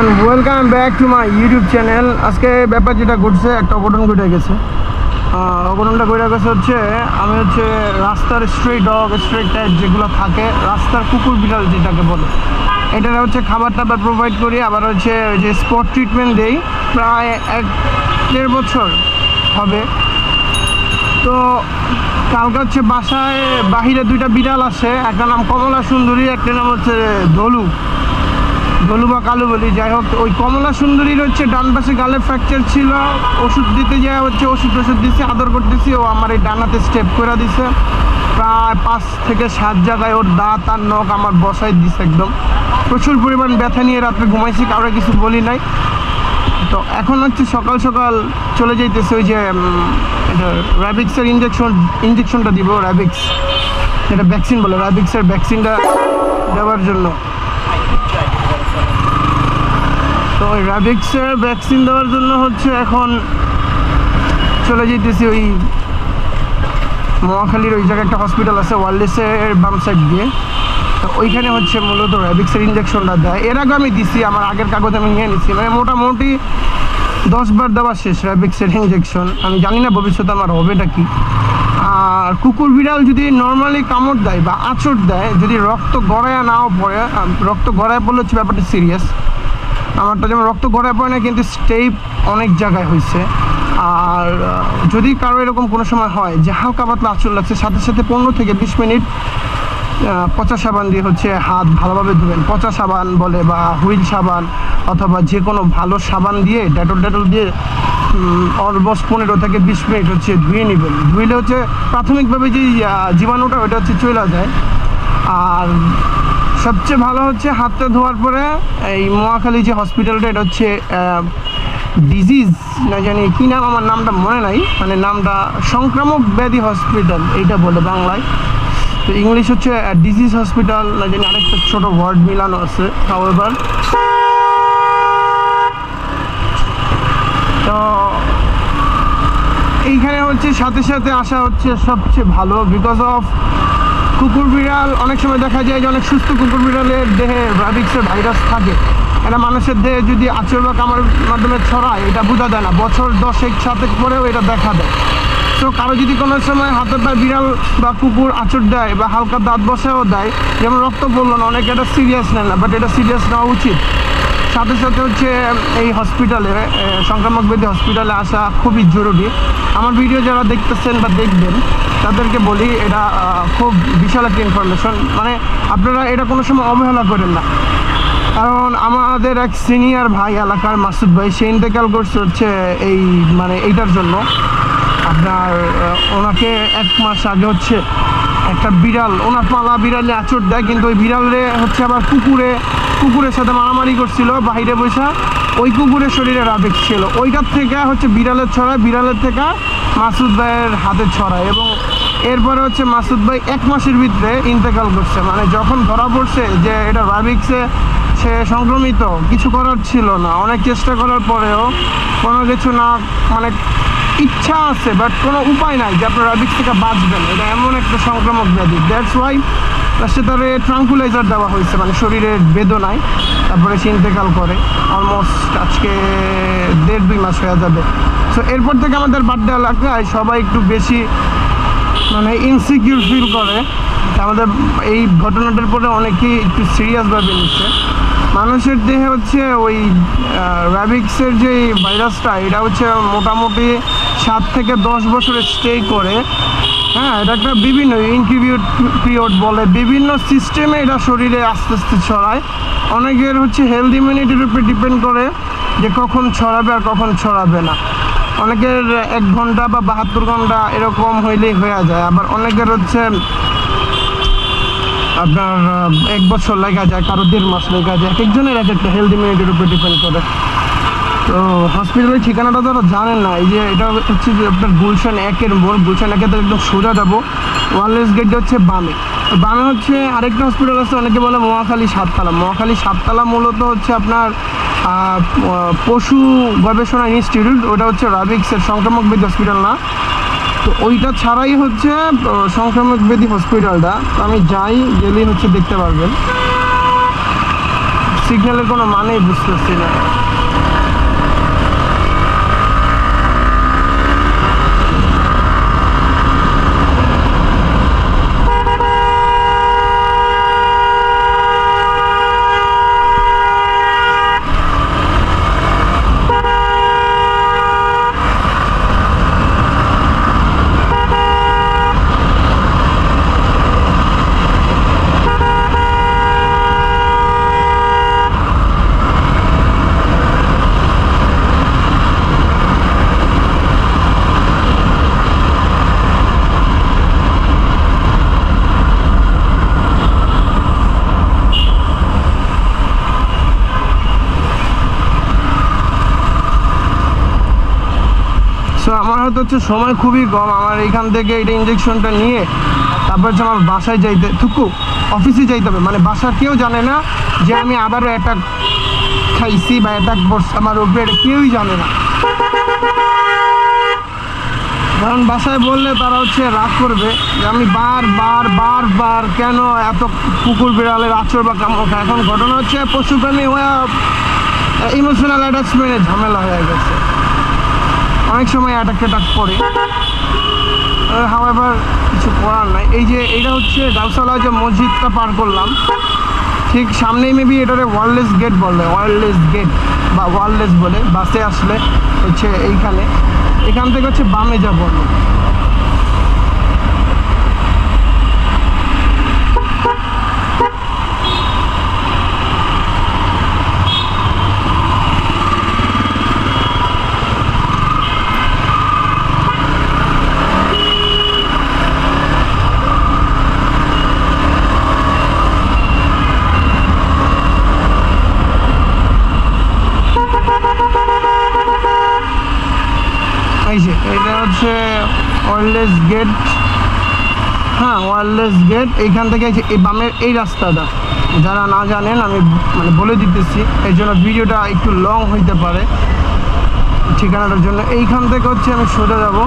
Welcome back to my YouTube channel. আজকে ব্যাপার যেটা ঘটছে, একটা অঘটন ঘটে গেছে। অঘটনটা ঘটে গেছে হচ্ছে, আমি হচ্ছে রাস্তার স্ট্রে ডগ, স্ট্রে ক্যাট যেগুলো থাকে, রাস্তার কুকুর বিড়াল যেটাকে বলে, এটার হচ্ছে খাবার টাবার প্রোভাইড করি। আবার হচ্ছে যে স্পট ট্রিটমেন্ট দেই, প্রায় 1-1.5 বছর হবে। তো কালকে হচ্ছে বাসায় বাহিরে 2টা বিড়াল আসে, একটা নাম কমলা সুন্দরী, একটা নাম হচ্ছে দলু বা কালু বলি, যাই হোক। ওই কমলা সুন্দরীর হচ্ছে ডান পাশে গালে ফ্র্যাকচার ছিল, ওষুধ দিতে যায় হচ্ছে ওষুধ দিচ্ছি, আদর করতেছি, ও আমার এই ডানাতে স্টেপ করে দিছে। প্রায় 5 থেকে 7 জায়গায় ওর দাঁত আর নখ আমার বসাই দিছে একদম। প্রচুর পরিমাণ ব্যথা নিয়ে রাত্রে ঘুমাইছি, কারো কিছু বলি নাই। তো এখন হচ্ছে সকাল সকাল চলে যাইতেছে ওই যে এটা র্যাবিক্সের ইঞ্জেকশনটা দিব, র্যাবিক্স যেটা ভ্যাকসিন বলে, র্যাবিক্সের ভ্যাকসিনটা দেওয়ার জন্য। তো ওই র্যাবিক্সের ভ্যাকসিন দেওয়ার জন্য হচ্ছে এখন চলে যেতেছি ওই মহাখালীর ওই জায়গায় একটা হসপিটাল আছে, ওয়ার্ল্ডসের বাম সাইড দিয়ে। তো ওইখানে হচ্ছে মূলত র্যাবিক্সের ইঞ্জেকশনটা দেয়। এর আগে আমি দিছি, আমার আগের কাগজ আমি নিয়ে নিচ্ছি, মানে মোটামুটি 10 বার দেওয়া শেষ র্যাবিক্সের ইঞ্জেকশন। আমি জানি না ভবিষ্যতে আমার হবেটা কি। আর কুকুর বিড়াল যদি নর্মালি কামড় দেয় বা আঁচড় দেয়, যদি রক্ত গড়ায় নাও পড়ে, রক্ত গড়ায় পড়লে হচ্ছে ব্যাপারটা সিরিয়াস। আমারটা যেমন রক্ত গড়ায় পড়ে না, কিন্তু স্টেপ অনেক জায়গায় হয়েছে। আর যদি কারো এরকম কোনো সময় হয় যে হালকা পাতলা আঁচড় লাগছে, সাথে সাথে 15 থেকে 20 মিনিট পচা সাবান দিয়ে হচ্ছে হাত ভালোভাবে ধুবেন। পচা সাবান বলে বা হুইল সাবান, অথবা যে কোনো ভালো সাবান দিয়ে ডেটল দিয়ে অলমোস্ট 15 থেকে 20 মিনিট হচ্ছে ধুয়ে নেবেন। ধুইলে হচ্ছে প্রাথমিকভাবে যে জীবাণুটা ওটা হচ্ছে চলে যায়। আর সবচেয়ে ভালো হচ্ছে হাতটা ধোয়ার পরে এই মহাখালী যে হসপিটালটা, এটা হচ্ছে ডিজিজ না জানি কী নাম, আমার নামটা মনে নাই, মানে নামটা সংক্রামক ব্যাধি হসপিটাল এইটা বলে বাংলায়। তো ইংলিশ হচ্ছে ডিজিজ হসপিটাল না জানি, আরেকটা ছোটো ওয়ার্ড মিলানো আছে। হাউএভার তো এইখানে হচ্ছে সাথে সাথে আসা হচ্ছে সবচেয়ে ভালো, বিকজ অফ কুকুর বিড়াল অনেক সময় দেখা যায় যে অনেক সুস্থ কুকুর বিড়ালের দেহে র্যাবিক্সের ভাইরাস থাকে। এটা মানুষের দেহে যদি আঁচড় বা কামড়ের মাধ্যমে ছড়ায়, এটা বোঝা যায় না, বছর 10-7 পরেও এটা দেখা দেয়। তো কারো যদি কোনো সময় হাতে পায়ে বিড়াল বা কুকুর আঁচড় দেয় বা হালকা দাঁত বসাও দেয়, যেমন রক্ত পড়লো না, অনেকে এটা সিরিয়াস নেয় না, বাট এটা সিরিয়াস নেওয়া উচিত। সাথে সাথে হচ্ছে এই হসপিটালে, সংক্রামক ব্যাধি হসপিটালে আসা খুবই জরুরি। আমার ভিডিও যারা দেখতেছেন বা দেখবেন তাদেরকে বলি, এটা খুব বিশাল একটা ইনফরমেশন, মানে আপনারা এটা কোনো সময় অবহেলা করেন না। কারণ আমাদের এক সিনিয়র ভাই এলাকার মাসুদ ভাই, সে ইন্তেকাল করছে হচ্ছে এই মানে এইটার জন্য। আপনার ওনাকে 1 মাস আগে হচ্ছে একটা বিড়াল, ওনার পালা বিড়ালে আঁচড় দেয়, কিন্তু ওই বিড়ালে হচ্ছে আবার কুকুরের সাথে মারামারি করছিল বাইরে বসে। ওই কুকুরের শরীরে র্যাবিক্স ছিল, ওইটার থেকে হচ্ছে বিড়ালের ছড়ায়, বিড়ালের থেকে মাসুদ ভাইয়ের হাতে ছড়ায়। এবং এরপরে হচ্ছে মাসুদ ভাই 1 মাসের ভিতরে ইন্তেকাল করছে। মানে যখন ধরা পড়ছে যে এটা র্যাবিক্সে সে সংক্রমিত, কিছু করার ছিল না। অনেক চেষ্টা করার পরেও কোনো কিছু না, মানে ইচ্ছা আছে বাট কোনো উপায় নাই যে আপনার র্যাবিক্স থেকে বাঁচবেন। এটা এমন একটা সংক্রামক ব্যাধি, দ্যাটস ওয়াই লাস্টে তারে ট্রাঙ্কুলাইজার দেওয়া হয়েছে, মানে শরীরের বেদনায়। তারপরে সে ইন্তেকাল করে, অলমোস্ট আজকে 1.5-2 মাস হয়ে যাবে। সো এরপর থেকে আমাদের বাড্ডা এলাকায় সবাই একটু বেশি মানে ইনসিকিউর ফিল করে। আমাদের এই ঘটনাটার পরে অনেকেই একটু সিরিয়াসভাবে নিচ্ছে। মানুষের দেহে হচ্ছে ওই র্যাবিক্সের যে ভাইরাসটা, এটা হচ্ছে মোটামুটি 7 থেকে 10 বছর স্টে করে। হ্যাঁ, এটা একটা বিভিন্ন ইনকিউবেট পিরিয়ড বলে, বিভিন্ন সিস্টেমে এটা শরীরে আস্তে আস্তে ছড়ায়। অনেকের হচ্ছে হেলথ ইমিউনিটির উপরে ডিপেন্ড করে যে কখন ছড়াবে আর কখন ছড়াবে না। অনেকের 1 ঘন্টা বা 72 ঘন্টা এরকম হইলেই হয়ে যায়। আবার অনেকের হচ্ছে আপনার 1 বছর লেগে যায়, কারো 1.5 মাস লেগে যায়। একজনের একটা হেলথ ইমিউনিটির উপরে ডিপেন্ড করে। তো হসপিটালের ঠিকানাটা যারা জানেন না, এই যে এটা হচ্ছে যে আপনার গুলশান 1-এর মোড়, গুলশান 1-এ একদম সোজা যাবো, ওয়ারলেস গেটটা হচ্ছে বামে। বামে হচ্ছে আরেকটা হসপিটাল আছে, অনেকে বলে মহাখালী 7তলা। মহাখালী 7তলা মূলত হচ্ছে আপনার পশু গবেষণা ইনস্টিটিউট, ওটা হচ্ছে র্যাবিক্সের সংক্রামক ব্যাধি হসপিটাল না। তো ওইটা ছাড়াই হচ্ছে সংক্রামক ব্যাধি হসপিটালটা। আমি যাই, গেলেই হচ্ছে দেখতে পারবেন। সিগন্যালের কোনো মানেই বুঝতেছি না। আমার হয়তো হচ্ছে সময় খুবই কম। আমার এখান থেকে এটা ইঞ্জেকশনটা নিয়ে তারপর হচ্ছে আমার বাসায় যাইতে অফিসে যাইতে হবে। মানে বাসা কেউ জানে না যে আমি আবারও অ্যাটাক খাইছি বা অ্যাটাক করছি আমার উপরে, এটা কেউই জানে না। কারণ বাসায় বললে তারা হচ্ছে রাগ করবে যে আমি বার কেন এত কুকুর বিড়ালের আচর বা কামড় খায়। এখন ঘটনা হচ্ছে পশুপ্রেমী হয়ে ইমোশনাল অ্যাটাচমেন্টের ঝামেলা হয়ে গেছে, অনেক সময় অ্যাটাক করে। হাওয়েভার কিছু করার নাই। এই যে এইটা হচ্ছে গাউসালা যে মসজিদটা পার করলাম, ঠিক সামনেই মেবি এটারে ওয়্যারলেস গেট বলে, ওয়্যারলেস গেট বা ওয়্যারলেস বলে। বাসে আসলে হচ্ছে এখান থেকে হচ্ছে বামে যাবো। এটা হচ্ছে ওয়্যারলেস গেট। হ্যাঁ, ওয়্যারলেস গেট। এইখান থেকে এই বামের এই রাস্তাটা যারা না জানেন আমি মানে বলে দিতেছি, এই জন্য ভিডিওটা একটু লং হইতে পারে ঠিকানাটার জন্য। এইখান থেকে হচ্ছে আমি সোজা যাব।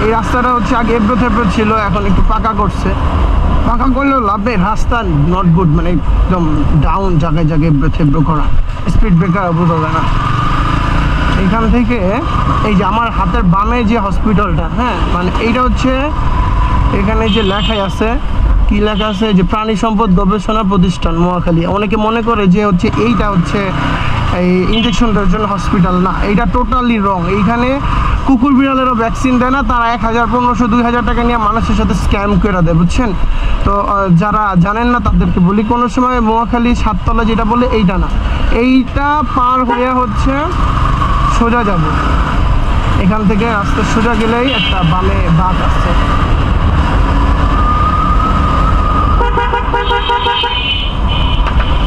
এই রাস্তাটা হচ্ছে আগে এবড়ো থেবড়ো ছিল, এখন একটু পাকা করছে। পাকা করলেও লাভে, রাস্তা নট গুড, মানে একদম ডাউন, জায়গায় জায়গায় এবড়ো থেবড়ো করা, স্পিড ব্রেকার বোঝা যায় না। এখান থেকে এই যে আমার হাতের বামে যে হসপিটালটা, হ্যাঁ মানে এইটা হচ্ছে এখানে যে লেখাই আছে, কি লেখা আছে যে প্রাণী সম্পদ গবেষণা প্রতিষ্ঠান মহাখালী। অনেকে মনে করে যে হচ্ছে এইটা হচ্ছে এই ইঞ্জেকশনটার জন্য হসপিটাল, না, এইটা টোটালি রং। এইখানে কুকুর বিড়ালেরও ভ্যাকসিন দেয় না, তারা 1000, 1500, 2000 টাকা নিয়ে মানুষের সাথে স্ক্যাম করে দেয়, বুঝছেন। তো যারা জানেন না তাদেরকে বলি, কোনো সময় মহাখালী 7তলা যেটা বলে এইটা না, এইটা পার হয়ে হচ্ছে সোজা যাব। এখান থেকে রাস্তা সোজা গেলেই একটা বামে বাঁক আসছে।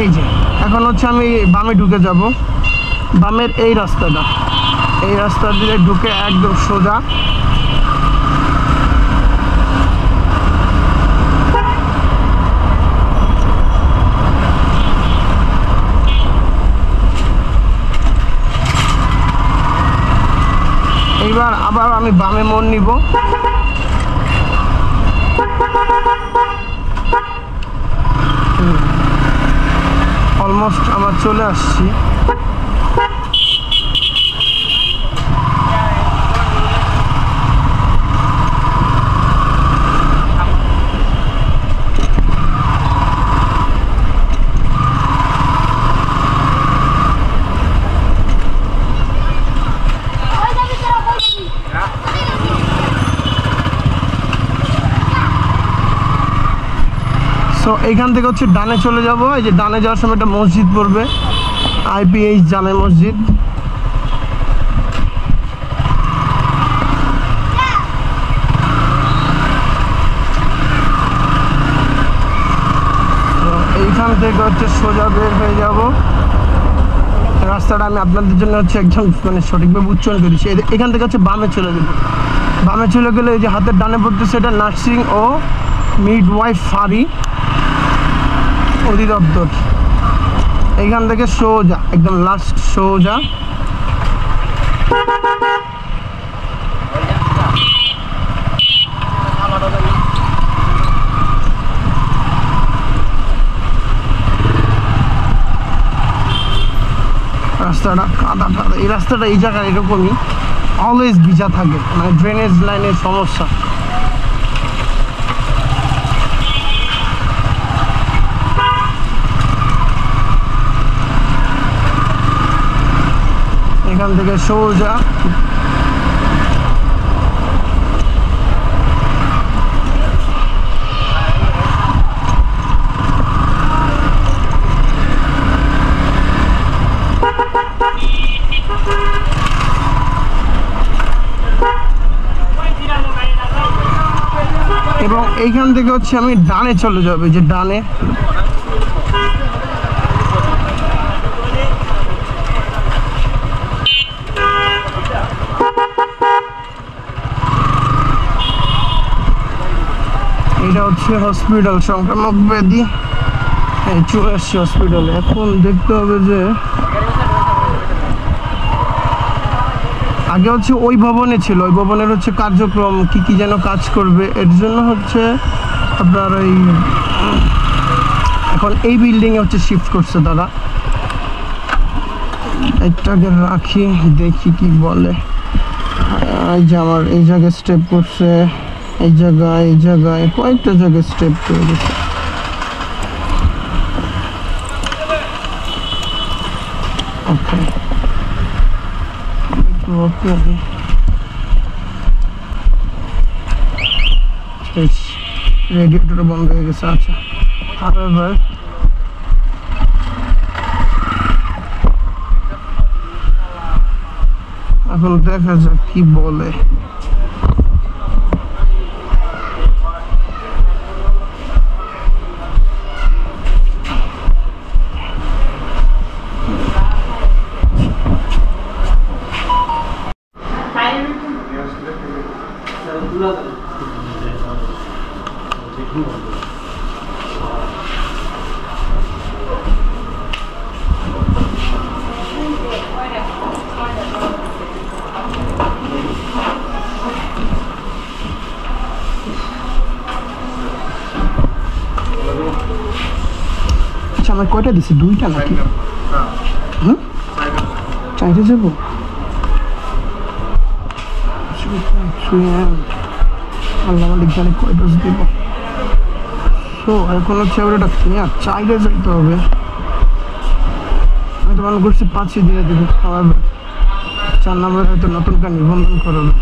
এই যে এখন হচ্ছে আমি বামে ঢুকে যাব। বামের এই রাস্তাটা, এই রাস্তা দিয়ে ঢুকে একদম সোজা। এইবার আবার আমি বামে মোড় নিব। অলমোস্ট আমরা চলে আসছি। তো এইখান থেকে হচ্ছে ডানে চলে যাব। এই যে ডানে যাওয়ার সময় একটা মসজিদ পড়বে, IPH জামে মসজিদ। তো এইখান থেকে হচ্ছে সোজা বের হয়ে যাব। রাস্তাটা আমি আপনাদের জন্য হচ্ছে একদম মানে সঠিকভাবে উচ্চারণ করেছি। এখান থেকে হচ্ছে বামে চলে যাব। বামে চলে গেলে এই যে হাতের ডানে পড়তেছে, এটা নার্সিং ও মিডওয়াইফারি অধিদপ্তর। এইখান থেকে সোজা একদম লাস্ট সোজা রাস্তাটা কাদা কাদা। এই রাস্তাটা এই জায়গায় এরকমই অলওয়েজ ভিজা থাকে, মানে ড্রেনেজ লাইনের সমস্যা। এখান থেকে সোজা এবং এইখান থেকে হচ্ছে আমি ডানে চলে যাবে, যে ডানে এটা হচ্ছে হসপিটাল, সংক্রামক ব্যাধি। চলে আসছি হসপিটালে। এখন দেখতে হবে যে আগে হচ্ছে ওই ভবনে ছিল, ওই ভবনের হচ্ছে কার্যক্রম কি যেন কাজ করবে, এর জন্য হচ্ছে আপনার ওই এখন এই বিল্ডিংয়ে হচ্ছে শিফট করছে তারা। একটাকে রাখি দেখি কি বলে। এই যে আমার এই জায়গায় স্টেপ করছে, এই জায়গায় কয়েকটা জায়গায় স্টেপ করে গেছে। ওকে ওকে রেডিয়েটর বন্ধ হয়ে গেছে। আচ্ছা however এখন দেখা যাক কি বলে। আচ্ছা আমার কয়টা দিছে? দুইটা নাকি? হুম চাইতে যাবো। আল্লাহ মালিক জানে কয় ডোজ দিব। তো এখন হচ্ছে আবার এটা চাইলে যেতে হবে। আমি তো মনে করছি 5 দিয়ে দেবো, আবার 4 নম্বরে হয়তো নতুন কার নিবন্ধন করাবে।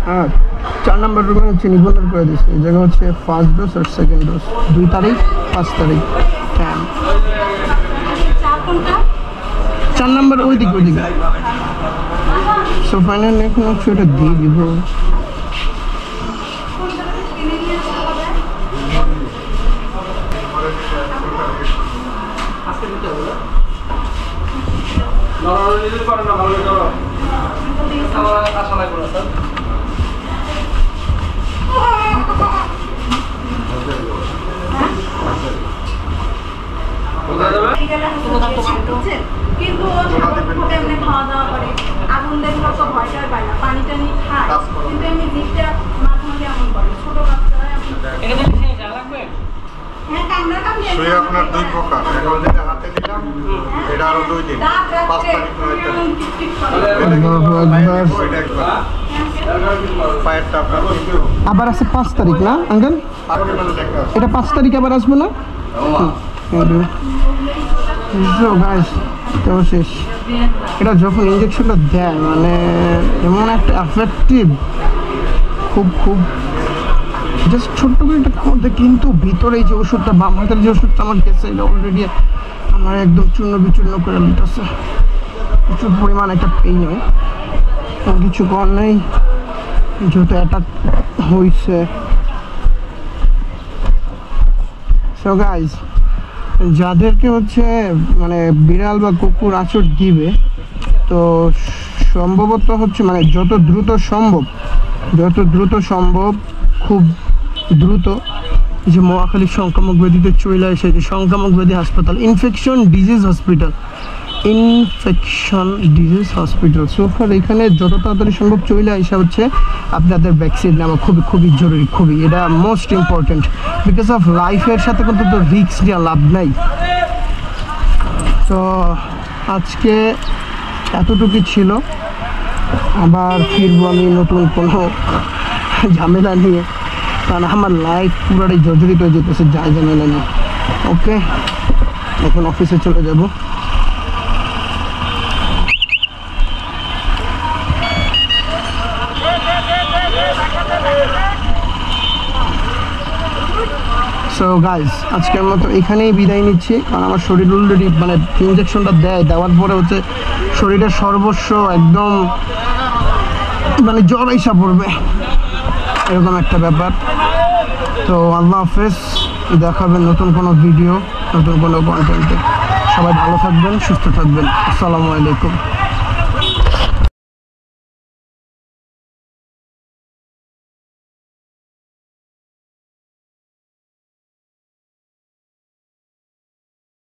হ্যাঁ 4 নম্বর রুমে হচ্ছে নিবন্ধন করে দিচ্ছে। এই জায়গা হচ্ছে ফার্স্ট ডোজ আর সেকেন্ড ডোজ 2 তারিখ 5 তারিখ। 4 নম্বর ওইদিকে সো ফাইনাল এখন হচ্ছে ওটা দিয়ে দিব। কিন্তু এমনি খাওয়া দাওয়া করে, আগুন দেখলে তো ভয়টাই পায় না, পানি টানি খায়, কিন্তু এমনি জিপটা মাঝে মাঝে এমন করে। ছোট বাচ্চারা শুয়ে আপনার 2 প্রকার, এখন যেটা হাতে দিলাম এটা আরো 2 দিন 5 তারিখ আবার আছে 5 তারিখ না আঙ্কেল? এটা 5 তারিখ আবার আসবো না? শেষ। এটা যখন ইঞ্জেকশনটা দেয় মানে এমন একটা এফেক্টিভ, খুব খুব জাস্ট ছোট্ট করে একটা খাওয়াতে, কিন্তু ভিতরে এই যে ওষুধটা, বাম হাতের যে ওষুধটা আমার গেছে, এটা অলরেডি আমার একদম চূর্ণ বিচূর্ণ করে দিতেছে। প্রচুর পরিমাণ একটা পেইন হয়, কিছু করার নেই, যেহেতু অ্যাটাক হয়েছে। সো গাইস, যাদেরকে হচ্ছে মানে বিড়াল বা কুকুর আঁচড় দিবে, তো সম্ভবত হচ্ছে মানে যত দ্রুত সম্ভব খুব দ্রুত যে মহাখালী সংক্রামক ব্যাধিতে চলে আসে, যে সংক্রামক ব্যাধি হাসপাতাল, ইনফেকশন ডিজিজ হসপিটাল সোফার এখানে যত তাড়াতাড়ি সম্ভব চলে আসা হচ্ছে আপনাদের ভ্যাকসিন নেওয়া খুবই জরুরি, এটা মোস্ট ইম্পর্টেন্ট। বিকজ অফ লাইফের সাথে কিন্তু তো রিস্ক নেওয়া লাভ নাই। তো আজকে এতটুকুই ছিল, আবার ফিরবো আমি নতুন কোনো ঝামেলা নিয়ে, কারণ আমার লাইফ পুরোটাই জর্জরিত হয়ে যেতেছে ঝামেলা নিয়ে। ওকে, এখন অফিসে চলে যাব। সো গাইস, আজকের মতো এখানেই বিদায় নিচ্ছি, কারণ আমার শরীর অলরেডি মানে ইঞ্জেকশনটা দেওয়ার পরে হচ্ছে শরীরের সর্বস্ব একদম মানে জ্বর আইসা পড়বে, এরকম একটা ব্যাপার। তো আল্লাহ হাফেজ, দেখাবেন নতুন কোনো ভিডিও, নতুন কোনো কন্টেন্টে। সবাই ভালো থাকবেন, সুস্থ থাকবেন। আসসালামু আলাইকুম।